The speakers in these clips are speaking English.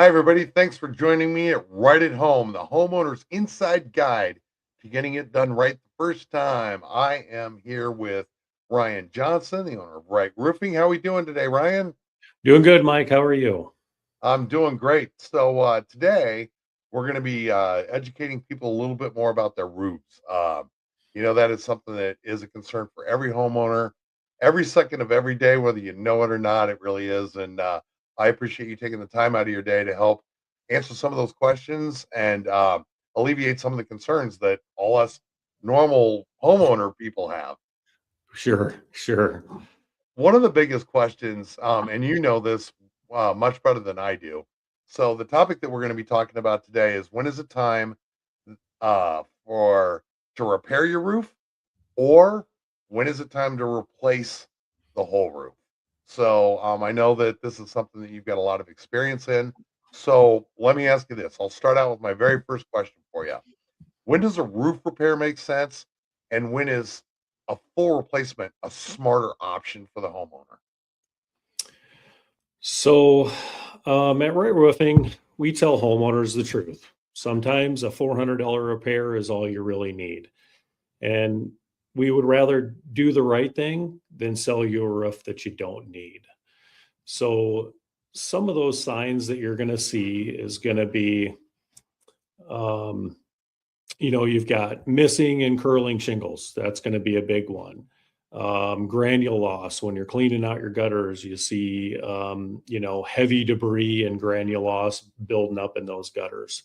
Hi, everybody. Thanks for joining me at Right at Home, the homeowner's inside guide to getting it done right the first time. I am here with Ryan Johnson, the owner of Right Roofing. How are we doing today, Ryan? Doing good, Mike. How are you? I'm doing great. Today we're going to be educating people a little bit more about their roofs. That is something that is a concern for every homeowner, every second of every day, whether you know it or not. It really is, and I appreciate you taking the time out of your day to help answer some of those questions and alleviate some of the concerns that all us normal homeowner people have. Sure, sure. One of the biggest questions, and you know this much better than I do. So, the topic that we're going to be talking about today is when is it time for to repair your roof, or when is it time to replace the whole roof? So, I know that this is something that you've got a lot of experience in. So, let me ask you this. I'll start out with my very first question for you. When does a roof repair make sense, and when is a full replacement a smarter option for the homeowner? So, at Right Roofing, we tell homeowners the truth. Sometimes a $400 repair is all you really need. And we would rather do the right thing than sell you a roof that you don't need. So, some of those signs that you're going to see is going to be, um, you've got missing and curling shingles. That's going to be a big one. Granule loss. When you're cleaning out your gutters, you see, heavy debris and granule loss building up in those gutters.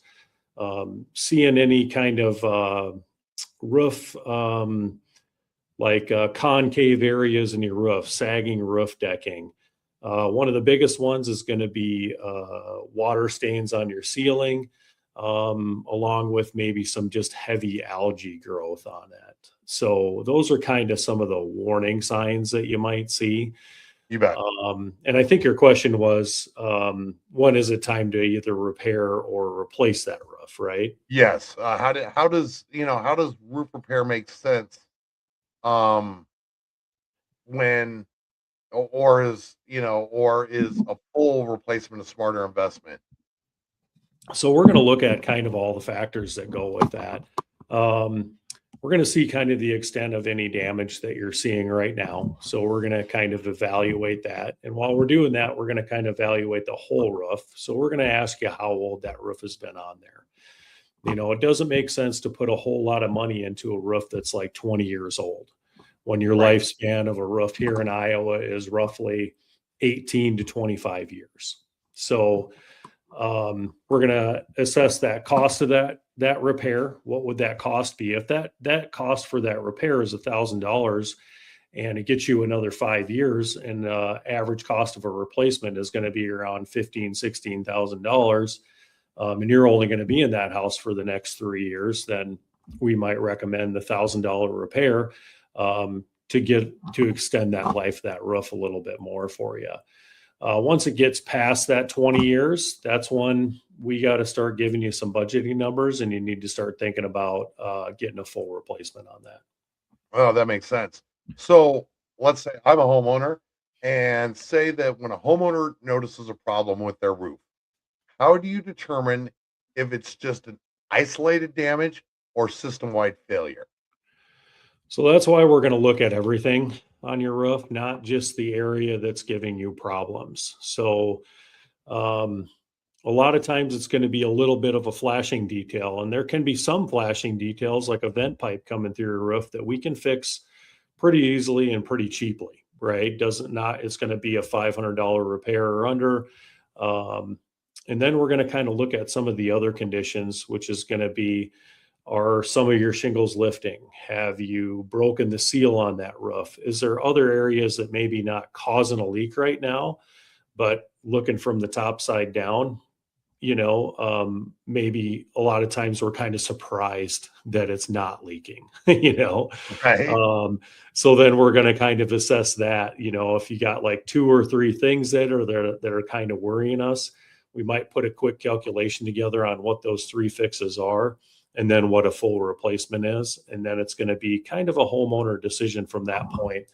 Seeing any kind of roof, concave areas in your roof, sagging roof decking. One of the biggest ones is going to be water stains on your ceiling, along with maybe some just heavy algae growth on it. So those are kind of some of the warning signs that you might see. You bet. And I think your question was, when is it time to either repair or replace that roof, right? Yes. How does roof repair make sense? Um, when or is a full replacement a smarter investment? So we're going to look at kind of all the factors that go with that. Um, we're going to see kind of the extent of any damage that you're seeing right now. So we're going to kind of evaluate that. And while we're doing that, we're going to kind of evaluate the whole roof. So we're going to ask you how old that roof has been on there. It doesn't make sense to put a whole lot of money into a roof that's like 20 years old when your Right. lifespan of a roof here in Iowa is roughly 18 to 25 years. So we're going to assess that cost of that repair. What would that cost be? If that cost for that repair is $1,000 and it gets you another 5 years, and the average cost of a replacement is going to be around $15,000, $16,000, and you're only going to be in that house for the next 3 years, then we might recommend the $1,000 repair, to extend that life of that roof a little bit more for you. Once it gets past that 20 years, that's when we got to start giving you some budgeting numbers, and you need to start thinking about getting a full replacement on that. Oh, that makes sense. So let's say I'm a homeowner and say that when a homeowner notices a problem with their roof, how do you determine if it's just an isolated damage or system-wide failure? So that's why we're going to look at everything on your roof, not just the area that's giving you problems. So um, a lot of times it's going to be a little bit of a flashing detail, and there can be some flashing details like a vent pipe coming through your roof that we can fix pretty easily and pretty cheaply, right? Doesn't not It's going to be a $500 repair or under. Um, and then we're going to kind of look at some of the other conditions, which is going to be, are some of your shingles lifting? Have you broken the seal on that roof? Is there other areas that maybe not causing a leak right now, but looking from the top side down, maybe a lot of times we're kind of surprised that it's not leaking, you know? Right. Um, so then we're going to kind of assess that, if you got like two or three things that are kind of worrying us, we might put a quick calculation together on what those three fixes are and then what a full replacement is. And then it's going to be kind of a homeowner decision from that point,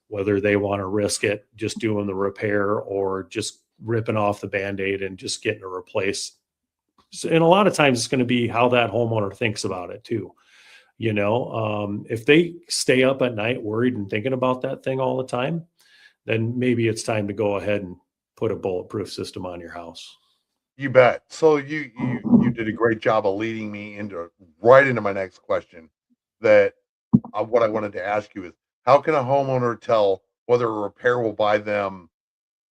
whether they want to risk it just doing the repair or just ripping off the Band-Aid and just getting a replace. And a lot of times it's going to be how that homeowner thinks about it too. If they stay up at night worried and thinking about that thing all the time, then maybe it's time to go ahead and put a bulletproof system on your house. You bet. So you did a great job of leading me right into my next question. That what I wanted to ask you is, how can a homeowner tell whether a repair will buy them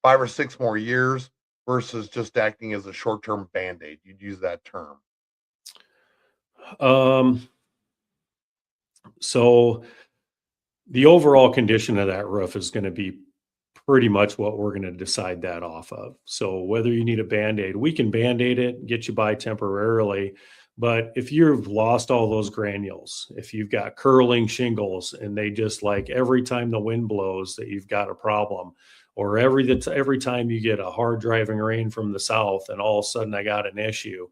5 or 6 more years versus just acting as a short-term band-aid? You'd use that term. Um, so the overall condition of that roof is going to be pretty much what we're going to decide that off of. So whether you need a Band-Aid, we can Band-Aid it, get you by temporarily. But if you've lost all those granules, if you've got curling shingles and they just like every time the wind blows that you've got a problem, or every time you get a hard driving rain from the south and all of a sudden I got an issue.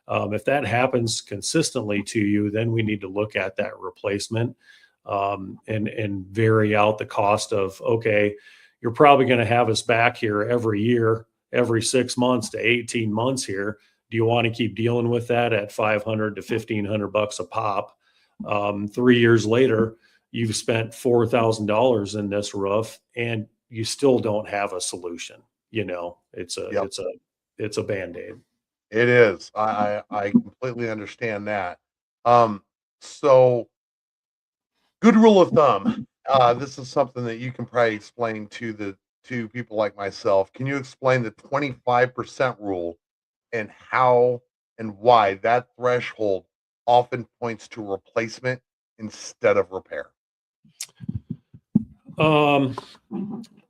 If that happens consistently to you, then we need to look at that replacement and vary out the cost of, okay, you're probably going to have us back here every year, every 6 months to 18 months here. Do you want to keep dealing with that at $500 to $1,500 a pop? 3 years later, you've spent $4,000 in this roof and you still don't have a solution. It's Yep. a Band-Aid. It is. I completely understand that. So good rule of thumb. This is something that you can probably explain to people like myself. Can you explain the 25% rule and how and why that threshold often points to replacement instead of repair?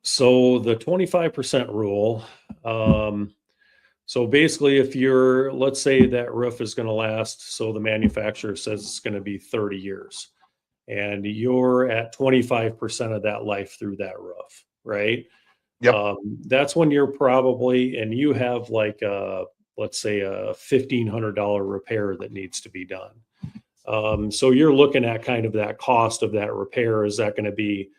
So the 25% rule, so basically let's say that roof is going to last, so the manufacturer says it's going to be 30 years and you're at 25% of that life through that roof, right? Yep. That's when you're probably, and you have like let's say a $1,500 repair that needs to be done. So you're looking at kind of that cost of that repair. Is that going to be,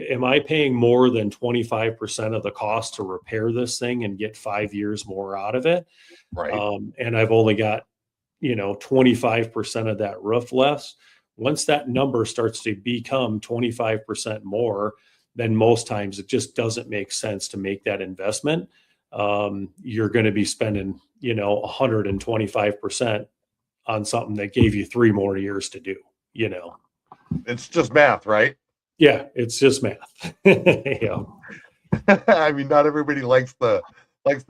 am I paying more than 25% of the cost to repair this thing and get 5 years more out of it? Right. And I've only got, 25% of that roof left. Once that number starts to become 25% more, then most times it just doesn't make sense to make that investment. You're going to be spending, 125% on something that gave you 3 more years to do, It's just math, right? Yeah, it's just math. Yeah. I mean, not everybody likes the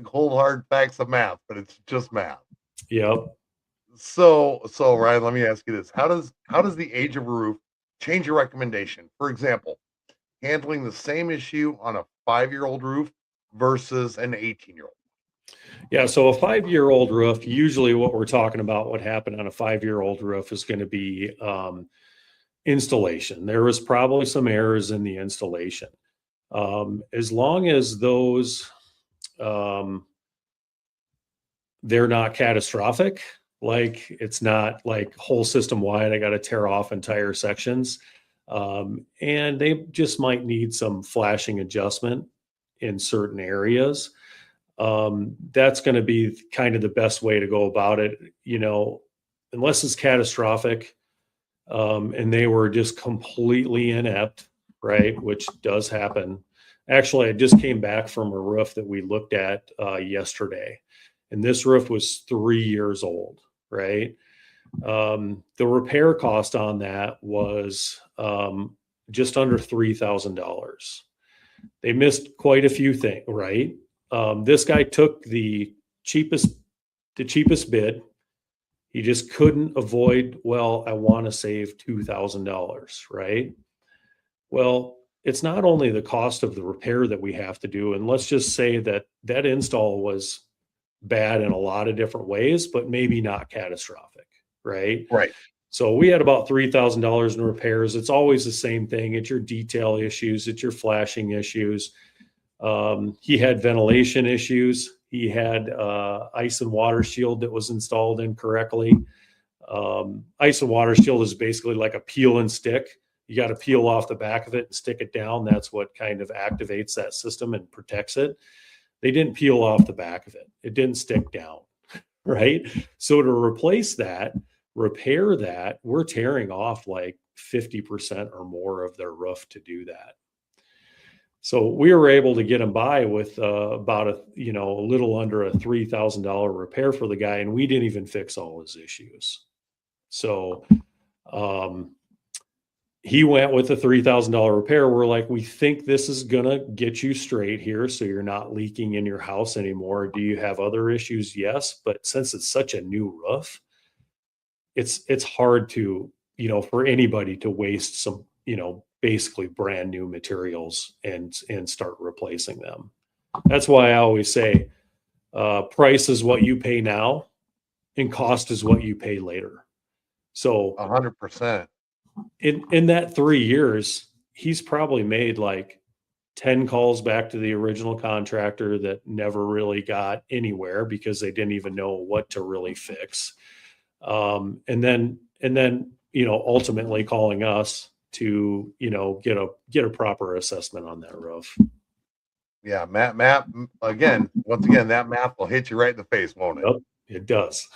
cold hard facts of math, but it's just math. Yep. So Ryan, let me ask you this: how does the age of a roof change your recommendation? For example, handling the same issue on a 5-year-old roof versus an 18-year-old. Yeah, so a 5-year-old roof, usually what we're talking about, what happened on a 5-year-old roof is going to be installation. There was probably some errors in the installation. As long as those, they're not catastrophic, like it's not like whole system wide, I got to tear off entire sections. And they just might need some flashing adjustment in certain areas. That's going to be kind of the best way to go about it, unless it's catastrophic. And they were just completely inept, right? Which does happen. Actually, I just came back from a roof that we looked at yesterday, and this roof was 3 years old, right? The repair cost on that was just under $3,000. They missed quite a few things, right? This guy took the cheapest bid. He just couldn't avoid, well, I want to save $2,000, right? Well, it's not only the cost of the repair that we have to do, and let's just say that that install was bad in a lot of different ways, but maybe not catastrophic, right? Right. So we had about $3,000 in repairs. It's always the same thing. It's your detail issues. It's your flashing issues. He had ventilation issues. He had ice and water shield that was installed incorrectly. Ice and water shield is basically like a peel and stick. You got to peel off the back of it and stick it down. That's what kind of activates that system and protects it. they didn't peel off the back of it. It didn't stick down, right? So to replace that, repair that, we're tearing off like 50% or more of their roof to do that. So we were able to get them by with about a little under a $3,000 repair for the guy, and we didn't even fix all his issues. So um, he went with a $3,000 repair. We're like, we think this is gonna get you straight here, so you're not leaking in your house anymore. Do you have other issues? Yes, but since it's such a new roof, it's hard to, for anybody to waste some, basically brand new materials and start replacing them. That's why I always say, price is what you pay now, and cost is what you pay later. So 100%. in that 3 years, he's probably made like 10 calls back to the original contractor that never really got anywhere because they didn't even know what to really fix. And then, ultimately calling us to, get a proper assessment on that roof. Yeah, math again, once again, that math will hit you right in the face, won't it? Yep, it does.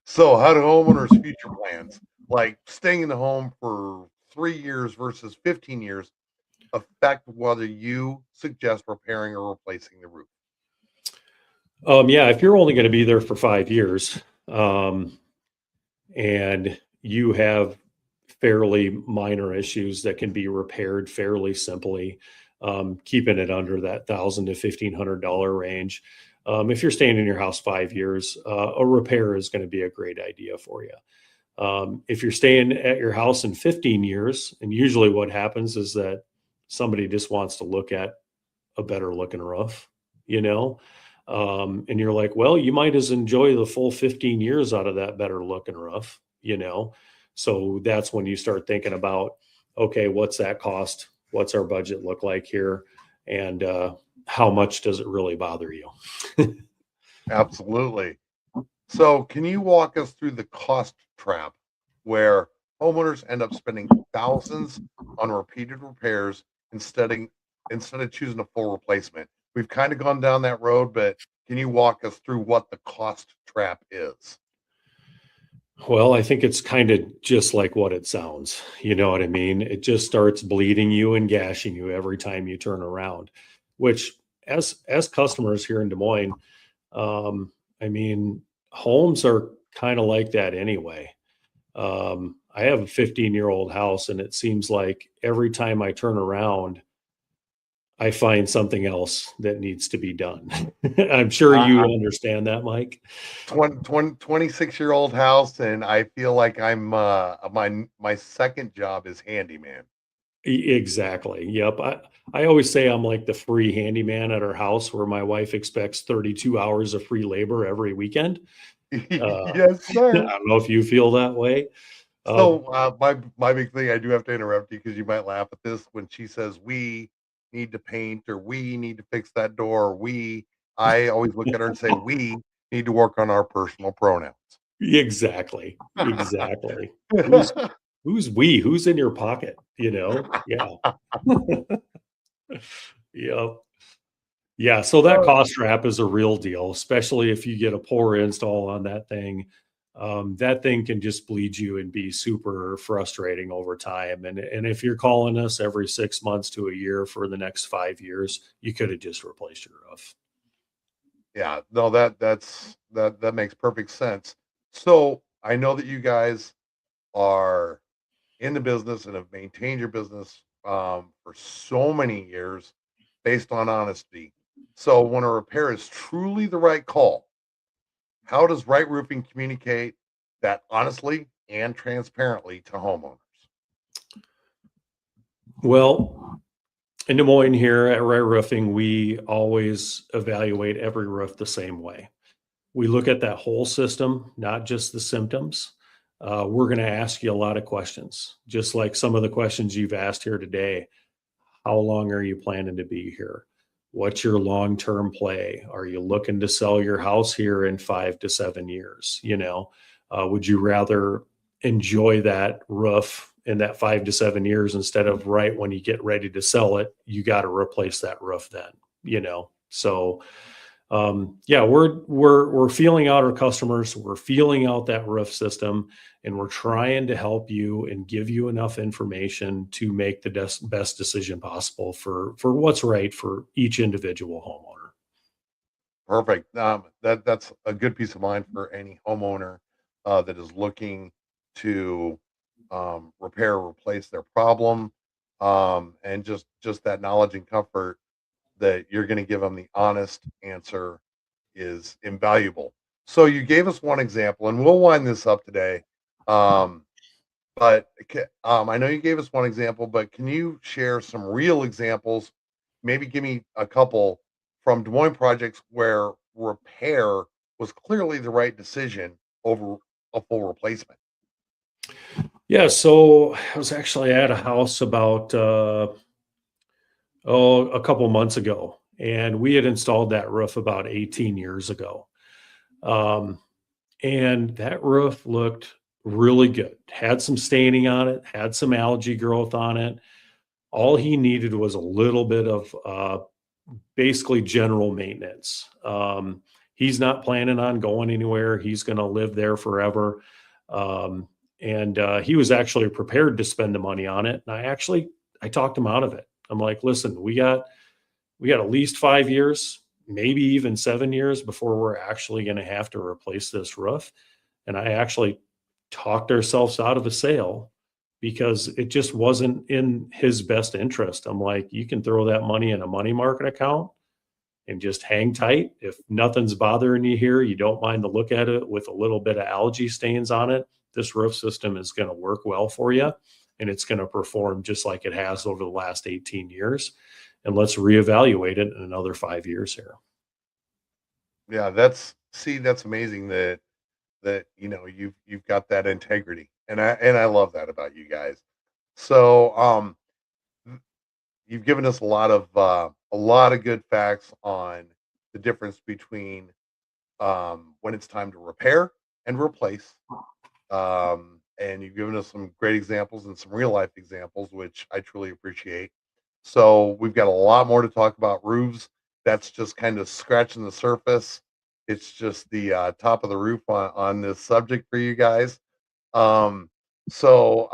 So, how do homeowners' future plans, like staying in the home for 3 years versus 15 years, affect whether you suggest repairing or replacing the roof? Yeah, if you're only going to be there for 5 years, um, and you have fairly minor issues that can be repaired fairly simply, keeping it under that $1,000 to $1,500 range. If you're staying in your house 5 years, a repair is going to be a great idea for you. If you're staying at your house in 15 years, and usually what happens is that somebody just wants to look at a better looking roof, you know? And you're like, well, you might as enjoy the full 15 years out of that better looking roof. So that's when you start thinking about, okay, what's that cost? What's our budget look like here? And how much does it really bother you? Absolutely. So, can you walk us through the cost trap where homeowners end up spending thousands on repeated repairs instead of choosing a full replacement? We've kind of gone down that road, but can you walk us through what the cost trap is? Well, I think it's kind of just like what it sounds. You know what I mean? It just starts bleeding you and gashing you every time you turn around, which as customers here in Des Moines, um, I mean, homes are kind of like that anyway. I have a 15-year-old house, and it seems like every time I turn around, I find something else that needs to be done. I'm sure you I, understand that, Mike. 26-year-old house, and I feel like I'm my second job is handyman. Exactly. Yep. I always say I'm like the free handyman at our house where my wife expects 32 hours of free labor every weekend. Uh, Yes, I sir. don't know if you feel that way. Uh, So, my big thing, I do have to interrupt you because you might laugh at this when she says, "We need to paint," or "We need to fix that door," or "We," I always look at her and say, "We need to work on our personal pronouns." exactly. Exactly. Who's we? Who's in your pocket? Yeah. Yep. Yeah, so that Oh, cost trap is a real deal, especially if you get a poor install on that thing. That thing can just bleed you and be super frustrating over time. And if you're calling us every 6 months to a year for the next 5 years, you could have just replaced your roof. yeah, no, that makes perfect sense. So, I know that you guys are in the business and have maintained your business, for so many years based on honesty. So, when a repair is truly the right call, how does Right Roofing communicate that honestly and transparently to homeowners? Well, in Des Moines here at Ray Roofing, we always evaluate every roof the same way. We look at that whole system, not just the symptoms. We're going to ask you a lot of questions, just like some of the questions you've asked here today. How long are you planning to be here? What's your long term play? Are you looking to sell your house here in 5 to 7 years? Would you rather enjoy that roof in that 5 to 7 years instead of right when you get ready to sell it? You got to replace that roof then. So yeah, we're feeling out our customers, we're feeling out that roof system, and we're trying to help you and give you enough information to make the best decision possible for what's right for each individual homeowner. Perfect. That's a good peace of mind for any homeowner that is looking to repair or replace their problem, and just that knowledge and comfort that you're going to give them the honest answer is invaluable. So you gave us one example, and we'll wind this up today. Um, I know you gave us one example, but can you share some real examples? Maybe give me a couple from Des Moines projects where repair was clearly the right decision over a full replacement. Yeah, so I was actually at a house about a couple months ago, and we had installed that roof about 18 years ago. Um, and that roof looked really good. Had some staining on it, had some algae growth on it. All he needed was a little bit of basically general maintenance. He's not planning on going anywhere. He's going to live there forever. Um, and he was actually prepared to spend the money on it. And I talked him out of it. I'm like, listen, we got at least 5 years, maybe even 7 years before we're actually going to have to replace this roof. And I actually talked ourselves out of a sale because it just wasn't in his best interest. I'm like, you can throw that money in a money market account and just hang tight. If nothing's bothering you here, you don't mind to look at it with a little bit of algae stains on it. This roof system is going to work well for you and it's going to perform just like it has over the last 18 years. And let's reevaluate it in another 5 years here. Yeah, that's amazing that you've got that integrity, and I love that about you guys. So you've given us a lot of good facts on the difference between when it's time to repair and replace. And you've given us some great examples and some real life examples, which I truly appreciate. So we've got a lot more to talk about roofs. That's just kind of scratching the surface. It's just the top of the roof on this subject for you guys. Um, so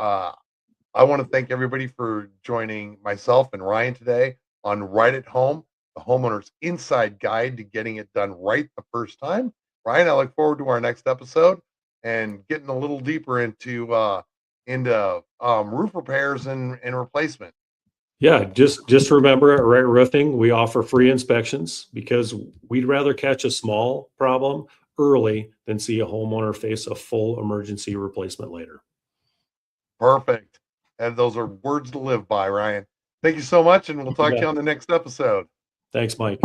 I want to thank everybody for joining myself and Ryan today on Right at Home, the homeowner's inside guide to getting it done right the first time. Ryan, I look forward to our next episode and getting a little deeper into roof repairs and replacement. Yeah, just remember at Right Roofing, we offer free inspections because we'd rather catch a small problem early than see a homeowner face a full emergency replacement later. Perfect. And those are words to live by, Ryan. Thank you so much, and we'll You talk to bet. you on the next episode. Thanks, Mike.